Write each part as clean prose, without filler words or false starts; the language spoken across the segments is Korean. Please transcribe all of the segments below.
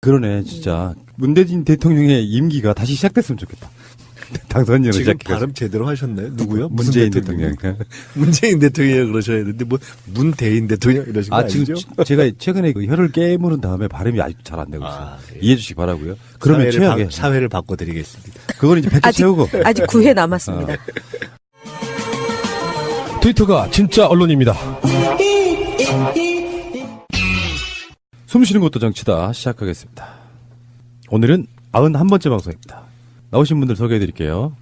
그러네, 진짜. 문재인 대통령의 임기가 다시 시작됐으면 좋겠다. 당선인을 지금 시작해가지고. 발음 제대로 하셨나요? 누구요? 무슨 문재인 대통령. 문재인 대통령 그러셔야 되는데 뭐 문대인 대통령 이러신 거 아니죠? 지금 제가 최근에 그 혀를 깨무른 다음에 발음이 아직도 잘 안 되고 있어요. 예. 이해해 주시기 바라고요. 그러면 최악의. 사회를 바꿔드리겠습니다. 그건 이제 100개 채우고. 아직 9회 남았습니다. 트위터가 진짜 언론입니다. 숨 쉬는 것도 정치다 시작하겠습니다. 오늘은 91번째 방송입니다. 나오신 분들 소개해드릴게요.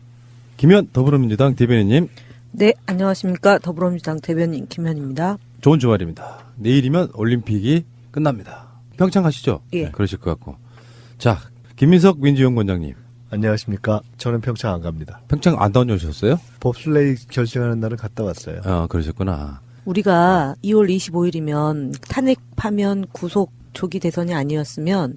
김현 더불어민주당 대변인님. 네, 안녕하십니까. 더불어민주당 대변인 김현입니다. 좋은 주말입니다. 내일이면 올림픽이 끝납니다. 평창 가시죠? 예. 네, 그러실 것 같고. 자, 김민석 민주연구원장님. 안녕하십니까. 저는 평창 안 갑니다. 평창 안 다녀오셨어요? 법슬레이 결정하는 날은 갔다 왔어요. 그러셨구나. 우리가 2월 25일이면 탄핵 파면 구속 조기 대선이 아니었으면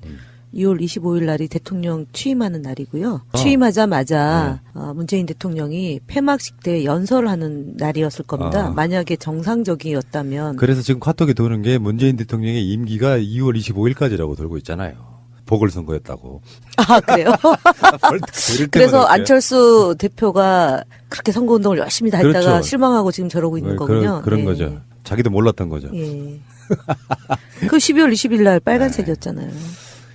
2월 25일 날이 대통령 취임하는 날이고요. 취임하자마자 문재인 대통령이 폐막식 때 연설을 하는 날이었을 겁니다. 만약에 정상적이었다면. 그래서 지금 카톡에 도는 게 문재인 대통령의 임기가 2월 25일까지라고 돌고 있잖아요. 보궐선거였다고. 아, 그래요? 그래서 안철수 대표가 그렇게 선거운동을 열심히 다 했다가 그렇죠. 실망하고 지금 저러고 있는 거군요. 그런 예. 거죠. 자기도 몰랐던 거죠. 예. 그 12월 20일 날 빨간색이었잖아요.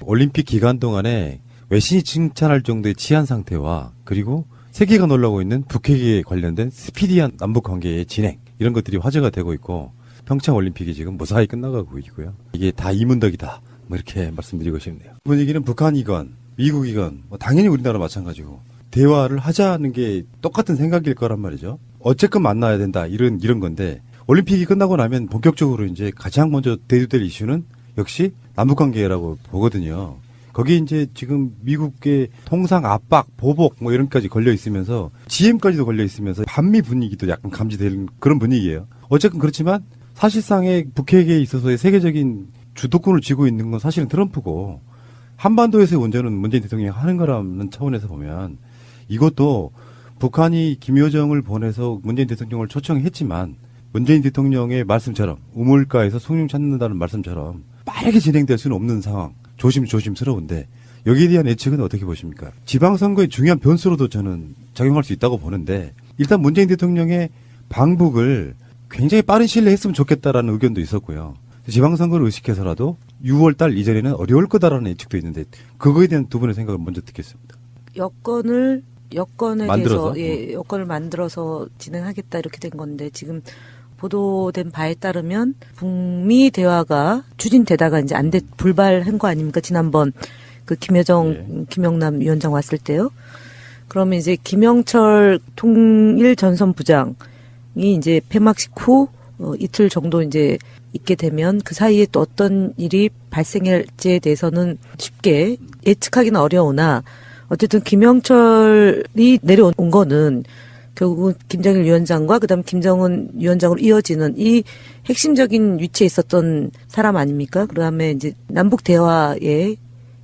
올림픽 기간 동안에 외신이 칭찬할 정도의 치안 상태와 그리고 세계가 놀라고 있는 북핵에 관련된 스피디한 남북 관계의 진행 이런 것들이 화제가 되고 있고 평창 올림픽이 지금 무사히 끝나가고 있고요. 이게 다 이문덕이다. 뭐 이렇게 말씀드리고 싶네요. 분위기는 북한이건 미국이건 뭐 당연히 우리나라 마찬가지고 대화를 하자는 게 똑같은 생각일 거란 말이죠. 어쨌건 만나야 된다 이런 건데 올림픽이 끝나고 나면 본격적으로 이제 가장 먼저 대두될 이슈는 역시 남북관계라고 보거든요. 거기 이제 지금 미국의 통상 압박, 보복 뭐 이런까지 걸려 있으면서 GM까지도 걸려 있으면서 반미 분위기도 약간 감지되는 그런 분위기예요. 어쨌든 그렇지만 사실상의 북핵에 있어서의 세계적인 주도권을 쥐고 있는 건 사실은 트럼프고 한반도에서의 운전은 문재인 대통령이 하는 거라는 차원에서 보면 이것도 북한이 김여정을 보내서 문재인 대통령을 초청했지만 문재인 대통령의 말씀처럼 우물가에서 숭늉 찾는다는 말씀처럼 빠르게 진행될 수는 없는 상황. 조심스러운데 여기에 대한 예측은 어떻게 보십니까? 지방선거의 중요한 변수로도 저는 작용할 수 있다고 보는데 일단 문재인 대통령의 방북을 굉장히 빠른 시일 내에 했으면 좋겠다라는 의견도 있었고요. 지방선거를 의식해서라도 6월 달 이전에는 어려울 거다라는 예측도 있는데 그거에 대한 두 분의 생각을 먼저 듣겠습니다. 여건에 만들어서? 대해서 여건을 만들어서 진행하겠다 이렇게 된 건데 지금 보도된 바에 따르면 북미 대화가 추진되다가 이제 불발한 거 아닙니까? 지난번 그 김영남 위원장 왔을 때요. 그러면 이제 김영철 통일전선부장이 이제 폐막식 후 이틀 정도 이제 있게 되면 그 사이에 또 어떤 일이 발생할지에 대해서는 쉽게 예측하기는 어려우나 어쨌든 김영철이 내려온 거는 결국은 김정일 위원장과 그다음 김정은 위원장으로 이어지는 이 핵심적인 위치에 있었던 사람 아닙니까? 그다음에 이제 남북 대화의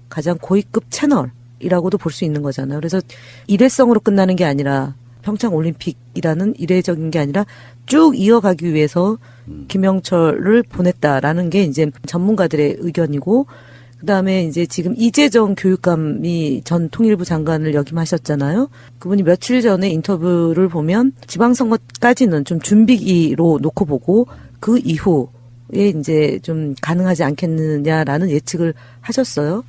가장 고위급 채널이라고도 볼 수 있는 거잖아요. 그래서 일회성으로 끝나는 게 아니라 평창 올림픽이라는 일회적인 게 아니라 쭉 이어가기 위해서 김영철을 보냈다라는 게 이제 전문가들의 의견이고 그다음에 이제 지금 이재정 교육감이 전 통일부 장관을 역임하셨잖아요. 그분이 며칠 전에 인터뷰를 보면 지방선거까지는 좀 준비기로 놓고 보고 그 이후에 이제 좀 가능하지 않겠느냐라는 예측을 하셨어요.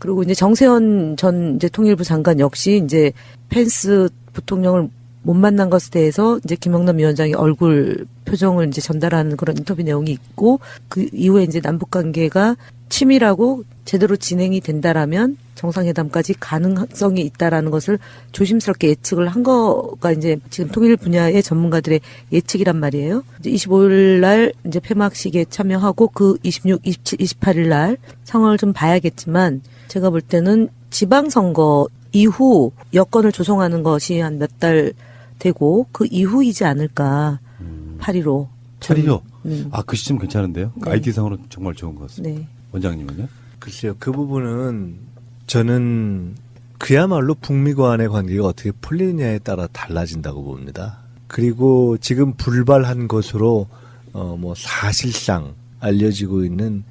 그리고 이제 정세현 전 이제 통일부 장관 역시 이제 펜스 부통령을 못 만난 것에 대해서 이제 김영남 위원장이 얼굴 표정을 이제 전달하는 그런 인터뷰 내용이 있고 그 이후에 이제 남북 관계가 치밀하고 제대로 진행이 된다라면 정상회담까지 가능성이 있다라는 것을 조심스럽게 예측을 한 거가 이제 지금 통일 분야의 전문가들의 예측이란 말이에요. 이제 25일 날 이제 폐막식에 참여하고 그 26, 27, 28일 날 상황을 좀 봐야겠지만 제가 볼 때는 지방선거 이후 여건을 조성하는 것이 한 몇 달 되고 그 이후이지 않을까. 8.15. 8.15? 그 시점 괜찮은데요? 네. IT상으로 정말 좋은 것 같습니다. 네. 원장님은요? 글쎄요. 그 부분은 저는 그야말로 북미 간의 관계가 어떻게 풀리느냐에 따라 달라진다고 봅니다. 그리고 지금 불발한 것으로 뭐 사실상 알려지고 있는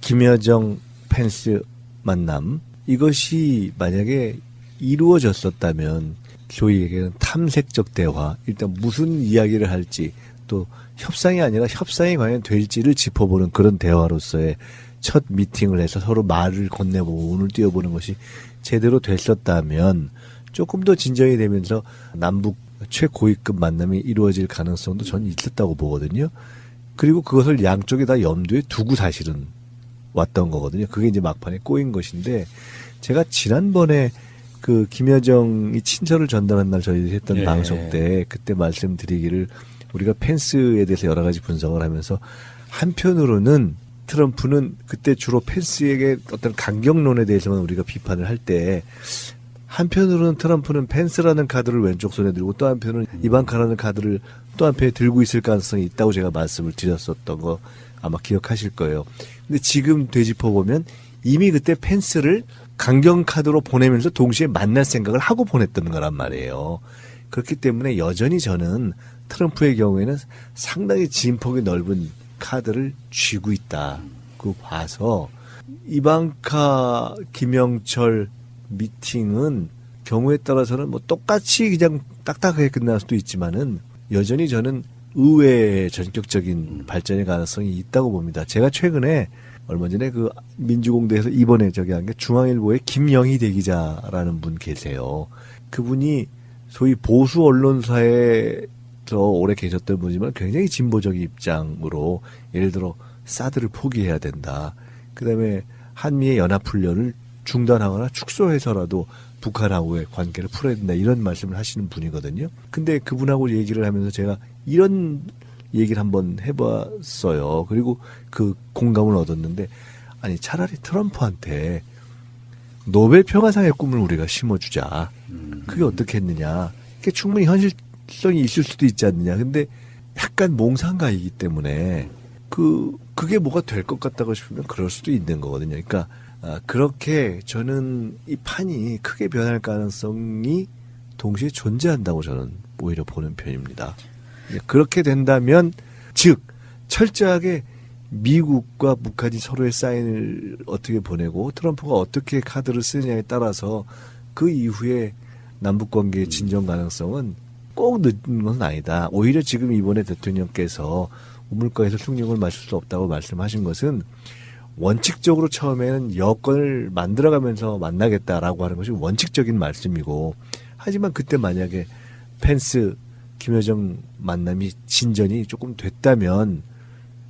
김여정 펜스 만남 이것이 만약에 이루어졌었다면 소위 얘기하는 탐색적 대화, 일단 무슨 이야기를 할지 또 협상이 아니라 협상이 과연 될지를 짚어보는 그런 대화로서의 첫 미팅을 해서 서로 말을 건네보고 운을 띄워보는 것이 제대로 됐었다면 조금 더 진전이 되면서 남북 최고위급 만남이 이루어질 가능성도 저는 있었다고 보거든요. 그리고 그것을 양쪽에 다 염두에 두고 사실은 왔던 거거든요. 그게 이제 막판에 꼬인 것인데 제가 지난번에 그 김여정이 친서를 전달한 날 저희 했던 예. 방송 때 그때 말씀드리기를 우리가 펜스에 대해서 여러 가지 분석을 하면서 한편으로는 트럼프는 그때 주로 펜스에게 어떤 강경론에 대해서만 우리가 비판을 할 때 한편으로는 트럼프는 펜스라는 카드를 왼쪽 손에 들고 또 한편은 이방카라는 카드를 또 한편에 들고 있을 가능성이 있다고 제가 말씀을 드렸었던 거 아마 기억하실 거예요. 근데 지금 되짚어보면 이미 그때 펜스를 강경 카드로 보내면서 동시에 만날 생각을 하고 보냈던 거란 말이에요. 그렇기 때문에 여전히 저는 트럼프의 경우에는 상당히 진폭이 넓은 카드를 쥐고 있다. 그 봐서 이방카 김영철 미팅은 경우에 따라서는 뭐 똑같이 그냥 딱딱하게 끝날 수도 있지만은 여전히 저는 의외의 전격적인 발전의 가능성이 있다고 봅니다. 제가 최근에 얼마 전에 그 민주공대에서 이번에 저기 한 게 중앙일보의 김영희 대기자라는 분 계세요. 그분이 소위 보수 언론사에서 오래 계셨던 분이지만 굉장히 진보적인 입장으로 예를 들어 사드를 포기해야 된다. 그다음에 한미의 연합훈련을 중단하거나 축소해서라도 북한하고의 관계를 풀어야 된다. 이런 말씀을 하시는 분이거든요. 근데 그분하고 얘기를 하면서 제가 이런 얘기를 한번 해봤어요. 그리고 그 공감을 얻었는데 아니 차라리 트럼프한테 노벨 평화상의 꿈을 우리가 심어주자. 그게 어떻겠느냐. 그게 충분히 현실성이 있을 수도 있지 않느냐. 근데 약간 몽상가이기 때문에 그게 뭐가 될 것 같다고 싶으면 그럴 수도 있는 거거든요. 그러니까 그렇게 저는 이 판이 크게 변할 가능성이 동시에 존재한다고 저는 오히려 보는 편입니다. 그렇게 된다면 즉 철저하게 미국과 북한이 서로의 사인을 어떻게 보내고 트럼프가 어떻게 카드를 쓰느냐에 따라서 그 이후에 남북관계의 진전 가능성은 꼭 늦은 건 아니다. 오히려 지금 이번에 대통령께서 우물가에서 숭늉을 마실 수 없다고 말씀하신 것은 원칙적으로 처음에는 여건을 만들어가면서 만나겠다라고 하는 것이 원칙적인 말씀이고 하지만 그때 만약에 펜스 김여정 만남이 진전이 조금 됐다면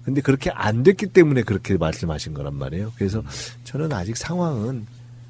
근데 그렇게 안 됐기 때문에 그렇게 말씀하신 거란 말이에요. 그래서 저는 아직 상황은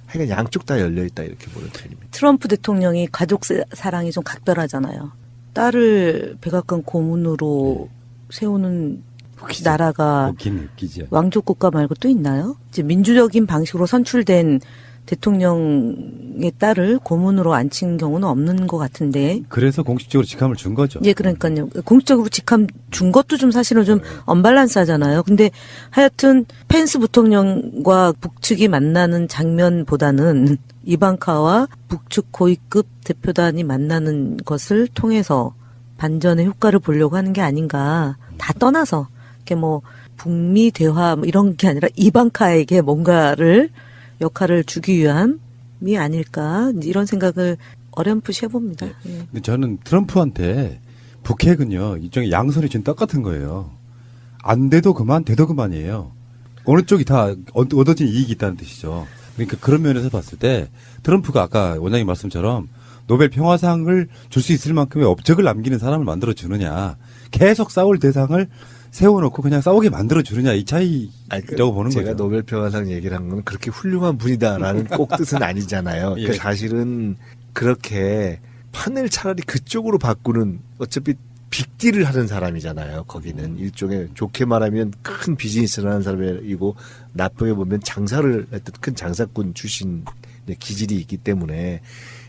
하여간 양쪽 다 열려있다 이렇게 보는 편입니다. 트럼프 대통령이 가족 사랑이 좀 각별하잖아요. 딸을 백악관 고문으로 세우는 혹시 나라가 웃기죠. 왕족 국가 말고 또 있나요? 이제 민주적인 방식으로 선출된 대통령의 딸을 고문으로 앉힌 경우는 없는 것 같은데. 그래서 공식적으로 직함을 준 거죠. 예, 그러니까요. 공식적으로 직함 준 것도 좀 사실은 좀 언밸런스하잖아요. 근데 하여튼 펜스 부통령과 북측이 만나는 장면보다는 이방카와 북측 고위급 대표단이 만나는 것을 통해서 반전의 효과를 보려고 하는 게 아닌가. 다 떠나서 이렇게 뭐 북미 대화 뭐 이런 게 아니라 이방카에게 뭔가를 역할을 주기 위함이 아닐까 이런 생각을 어렴풋이 해봅니다. 예. 근데 저는 트럼프한테 북핵은요 일종의 양손에 쥔 떡 같은 거예요. 안 돼도 그만, 돼도 그만이에요. 어느 쪽이 다 얻어진 이익이 있다는 뜻이죠. 그러니까 그런 면에서 봤을 때 트럼프가 아까 원장님 말씀처럼 노벨 평화상을 줄 수 있을 만큼의 업적을 남기는 사람을 만들어 주느냐, 계속 싸울 대상을 세워놓고 그냥 싸우게 만들어 주느냐 이 차이라고 보는 제가 거죠. 노벨 평화상 얘기를 한 건 그렇게 훌륭한 분이다라는 꼭 뜻은 아니잖아요. 예. 그 사실은 그렇게 판을 차라리 그쪽으로 바꾸는 어차피 빅딜을 하는 사람이잖아요. 거기는 일종의 좋게 말하면 큰 비즈니스를 하는 사람이고 나쁘게 보면 장사를 했던 큰 장사꾼 출신 기질이 있기 때문에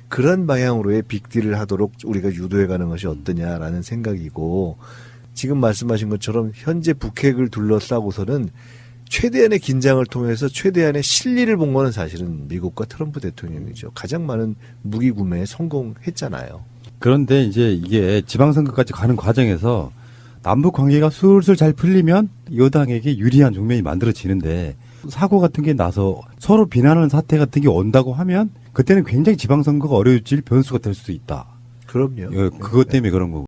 그런 방향으로의 빅딜을 하도록 우리가 유도해가는 것이 어떠냐라는 생각이고 지금 말씀하신 것처럼 현재 북핵을 둘러싸고서는 최대한의 긴장을 통해서 최대한의 실리를 본 거는 사실은 미국과 트럼프 대통령이죠. 가장 많은 무기 구매에 성공했잖아요. 그런데 이제 이게 지방선거까지 가는 과정에서 남북 관계가 술술 잘 풀리면 여당에게 유리한局面이 만들어지는데 사고 같은 게 나서 서로 비난하는 사태 같은 게 온다고 하면 그때는 굉장히 지방선거가 어려워질 변수가 될 수도 있다. 그럼요. 그것 때문에 그런 거고.